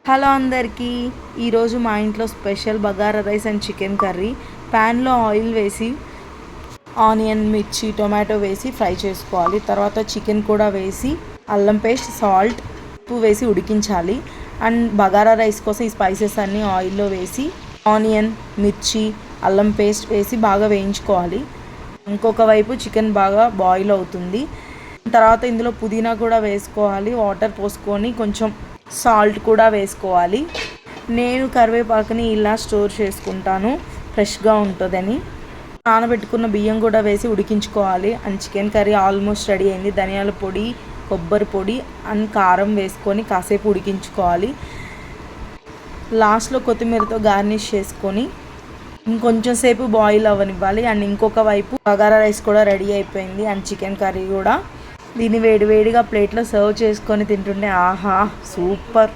Hello అందరికీ, ఈరోజు మా ఇంట్లో special bagara rice and chicken curry. ప్యాన్లో ఆయిల్ వేసి ఆనియన్, మిర్చి, టొమాటో వేసి ఫ్రై చేసుకోవాలి. తర్వాత చికెన్ కూడా వేసి అల్లం పేస్ట్, సాల్ట్, ఉప్పు వేసి ఉడికించాలి. అండ్ బగారా రైస్ కోసం ఈ స్పైసెస్ అన్నీ ఆయిల్లో వేసి ఆనియన్, మిర్చి, అల్లం పేస్ట్ వేసి బాగా వేయించుకోవాలి. ఇంకొక వైపు చికెన్ బాగా బాయిల్ అవుతుంది. తర్వాత ఇందులో పుదీనా కూడా వేసుకోవాలి. వాటర్ పోసుకొని కొంచెం సాల్ట్ కూడా వేసుకోవాలి. నేను కరివేపాకుని ఇలా స్టోర్ చేసుకుంటాను, ఫ్రెష్గా ఉంటుందని. నానబెట్టుకున్న బియ్యం కూడా వేసి ఉడికించుకోవాలి. And chicken curry almost ready అయింది. ధనియాల పొడి, కొబ్బరి పొడి అండ్ కారం వేసుకొని కాసేపు ఉడికించుకోవాలి. లాస్ట్లో కొత్తిమీరతో గార్నిష్ చేసుకొని ఇంకొంచెం సేపు బాయిల్ అవ్వనివ్వాలి. అండ్ ఇంకొక వైపు బగారా రైస్ కూడా రెడీ అయిపోయింది. అండ్ చికెన్ కర్రీ కూడా. దీన్ని వేడివేడిగా ప్లేట్లో సర్వ్ చేసుకొని తింటుంటే ఆహా, సూపర్.